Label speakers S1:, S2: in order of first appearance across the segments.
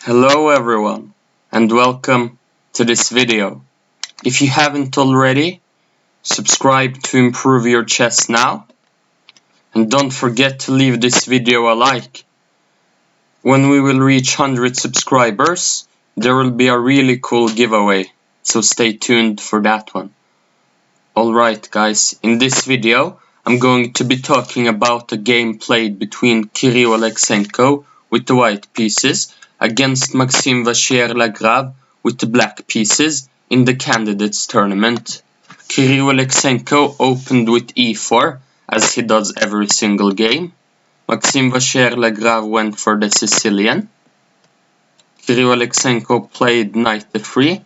S1: Hello everyone, and welcome to this video. If you haven't already, subscribe to improve your chess now, and don't forget to leave this video a like. When we will reach 100 subscribers, there will be a really cool giveaway, so stay tuned for that one. Alright guys, in this video I'm going to be talking about a game played between Kiril Alekseenko with the white pieces against Maxime Vaschier-Lagrave with the black pieces in the candidates tournament. Kiril Alekseenko opened with e4, as he does every single game. Maxime Vaschier-Lagrave went for the Sicilian. Kiril Alekseenko played knight d3,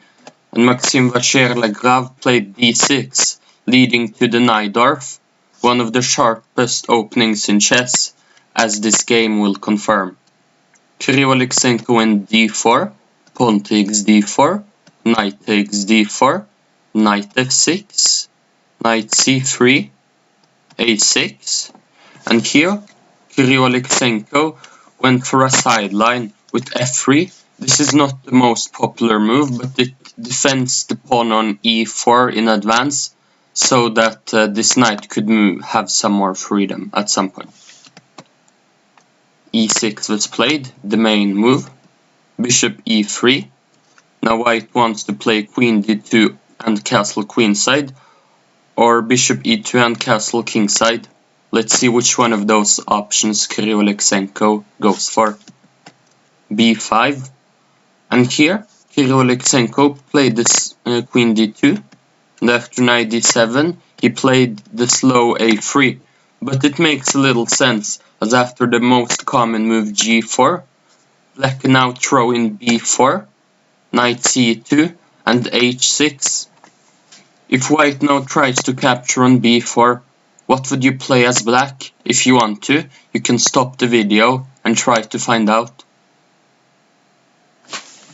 S1: and Maxime Vaschier-Lagrave played d6, leading to the Najdorf, one of the sharpest openings in chess, as this game will confirm. Kiril Alekseenko went d4, pawn takes d4, knight takes d4, knight f6, knight c3, a6, and here Kiril Alekseenko went for a sideline with f3. This is not the most popular move, but it defends the pawn on e4 in advance, so that this knight could have some more freedom at some point. e6 was played, the main move. Bishop e3. Now white wants to play queen d2 and castle queenside, or bishop e2 and castle kingside. Let's see which one of those options Kiril Alekseenko goes for. b5. And here Kiril Alekseenko played this queen d2, and after knight d7 he played the slow a3, but it makes a little sense, as after the most common move g4, black can now throw in b4, knight c2 and h6. If white now tries to capture on b4, what would you play as black? If you want to, you can stop the video and try to find out.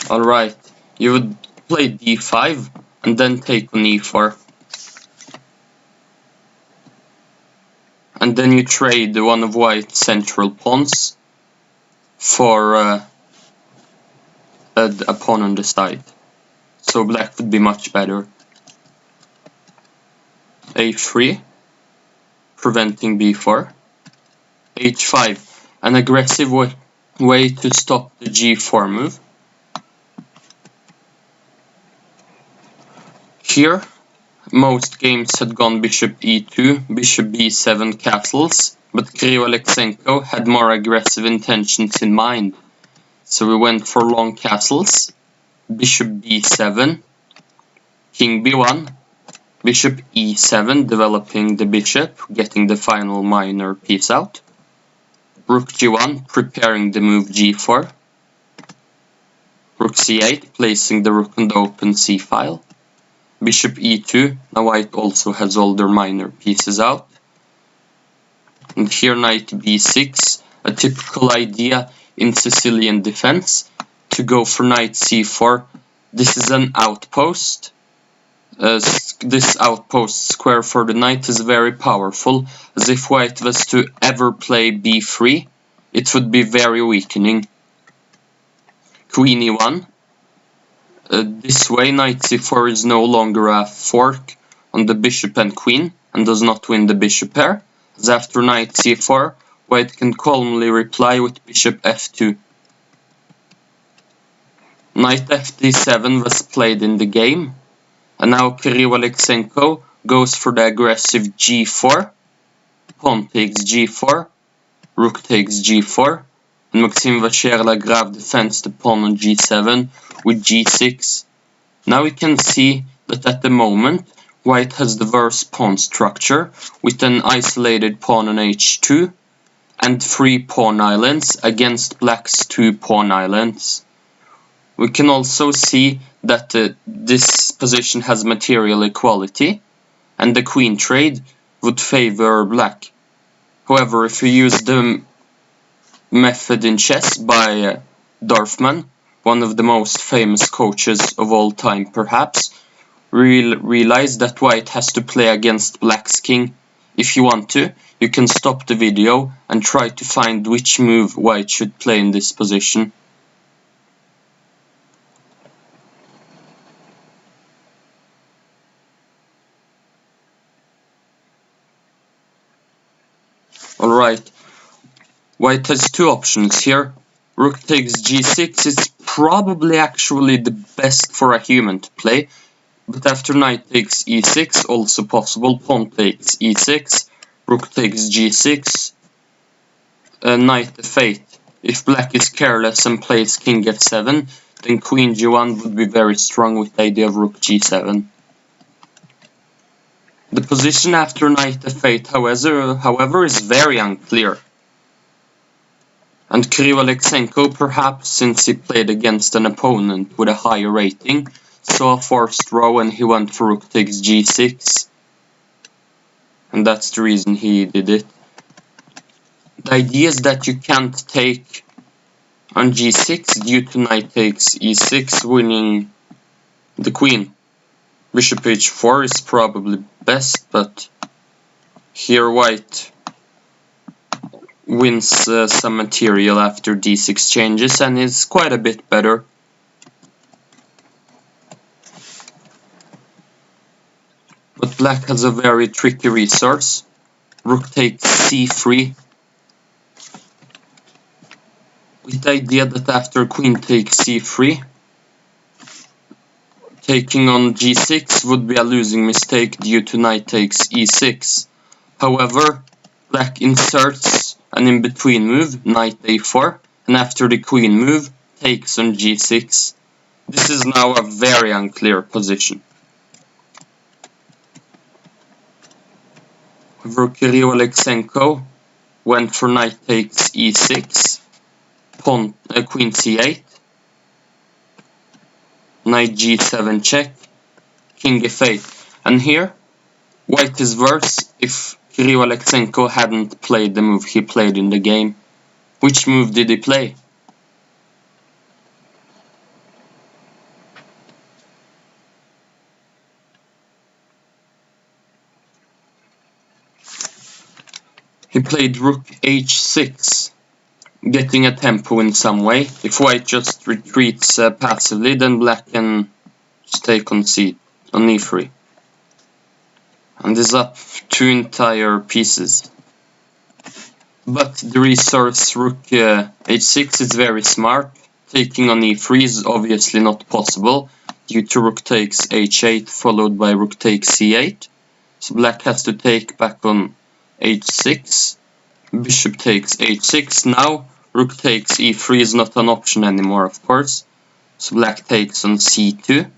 S1: Alright, you would play d5 and then take on e4. And then you trade one of white's central pawns for a pawn on the side. So black would be much better. a3, preventing b4. h5, an aggressive way to stop the g4 move. Here, most games had gone bishop e2, bishop b7 castles, but Kiril Alekseenko had more aggressive intentions in mind. So we went for long castles, bishop b7, king b1, bishop e7, developing the bishop, getting the final minor piece out, rook g1, preparing the move g4, rook c8, placing the rook on the open c-file, bishop e2, now white also has all their minor pieces out. And here knight b6, a typical idea in Sicilian defense, to go for knight c4. This is an outpost. This outpost square for the knight is very powerful, as if white was to ever play b3, it would be very weakening. Queen e1. This way knight c4 is no longer a fork on the bishop and queen, and does not win the bishop pair, as after knight c4, white can calmly reply with bishop f2. Knight fd7 was played in the game, and now Kiril Alekseenko goes for the aggressive g4, pawn takes g4, rook takes g4, and Maxime Vaschier-Lagrave defends the pawn on g7 with g6. Now we can see that at the moment white has the worst pawn structure, with an isolated pawn on h2 and 3 pawn islands against black's 2 pawn islands. We can also see that this position has material equality, and the queen trade would favor black. However, if we use the method in chess by Dorfman, one of the most famous coaches of all time perhaps, realize that white has to play against black's king. If you want to, you can stop the video and try to find which move white should play in this position. Alright, white has two options here. Rook takes g6 is probably actually the best for a human to play, but after knight takes e6, also possible. Pawn takes e6, rook takes g6, knight f8. If black is careless and plays king f7, then queen g1 would be very strong with the idea of rook g7. The position after knight f8, however, is very unclear. And Kiril Alekseenko, perhaps since he played against an opponent with a higher rating, saw a forced row and he went for rook takes g6. And that's the reason he did it. The idea is that you can't take on g6 due to knight takes e6, winning the queen. Bishop h4 is probably best, but here white wins some material after these exchanges and is quite a bit better. But black has a very tricky resource. Rook takes c3, with the idea that after queen takes c3, taking on g6 would be a losing mistake due to knight takes e6. However, black inserts an in-between move, knight a4, and after the queen move, takes on g6. This is now a very unclear position. However, Kiril Alekseenko went for knight takes e6, queen c8, knight g7 check, king f8. And here, white is worse if Kiril Alekseenko hadn't played the move he played in the game. Which move did he play? He played rook h6, getting a tempo in some way. If white just retreats passively, then black can just take on e3. And is up two entire pieces. But the resource rook h6 is very smart. Taking on e3 is obviously not possible due to rook takes h8 followed by rook takes c8. So black has to take back on h6. Bishop takes h6. Now rook takes e3 is not an option anymore, of course. So black takes on c2.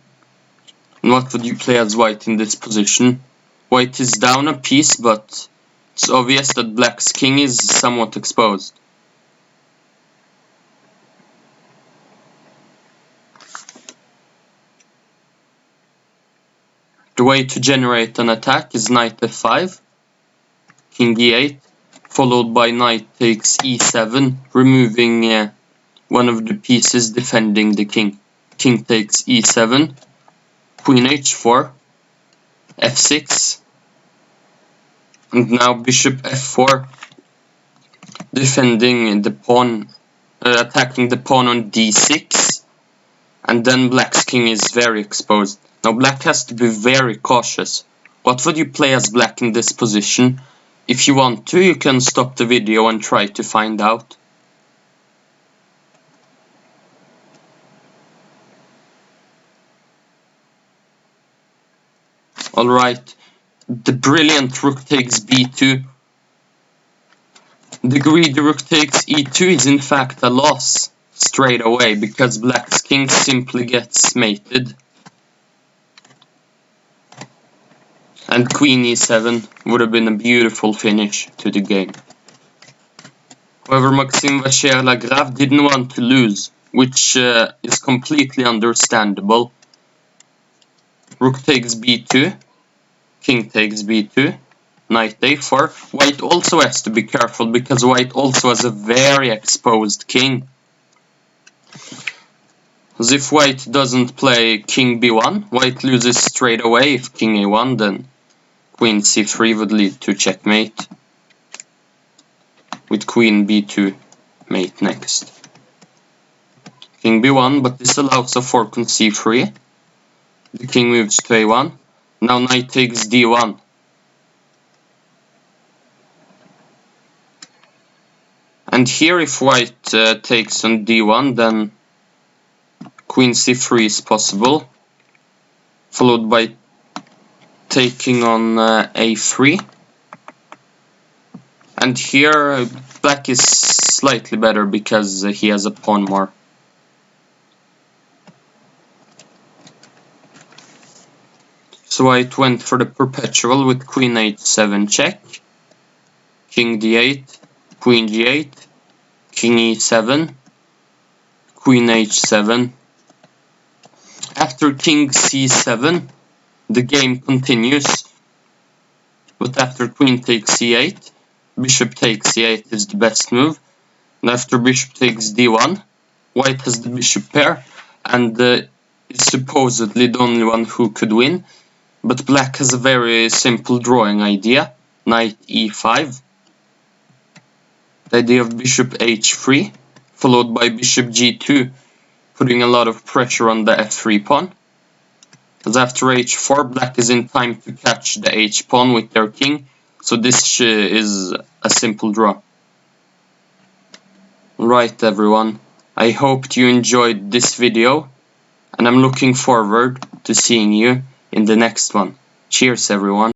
S1: And what would you play as white in this position? White is down a piece, but it's obvious that black's king is somewhat exposed. The way to generate an attack is knight f5, king e8, followed by knight takes e7, removing one of the pieces defending the king. King takes e7, queen h4, f6, and now bishop f4, defending the pawn, attacking the pawn on d6, and then black's king is very exposed. Now black has to be very cautious. What would you play as black in this position? If you want to, you can stop the video and try to find out. Alright, the brilliant rook takes b2. The greedy rook takes e2 is in fact a loss straight away because black's king simply gets mated. And queen e7 would have been a beautiful finish to the game. However, Maxime Vaschier-Lagrave didn't want to lose, which is completely understandable. Rook takes b2, king takes b2, knight a4. White also has to be careful because white also has a very exposed king. As if white doesn't play king b1, white loses straight away. If king a1, then queen c3 would lead to checkmate, with queen b2 mate next. King b1, but this allows a fork on c3. The king moves to a1. Now knight takes d1. And here if white takes on d1, then queen c3 is possible, followed by taking on a3. And here black is slightly better because he has a pawn more. So white went for the perpetual with queen h7 check, king d8, queen g8, king e7, queen h7. After king c7, the game continues, but after queen takes c8, bishop takes c8 is the best move, and after bishop takes d1, white has the bishop pair, and is supposedly the only one who could win, but black has a very simple drawing idea, knight e5, the idea of bishop h3, followed by bishop g2, putting a lot of pressure on the f3 pawn, as after h4 black is in time to catch the h pawn with their king, so this is a simple draw. Right everyone, I hoped you enjoyed this video, and I'm looking forward to seeing you in the next one. Cheers everyone.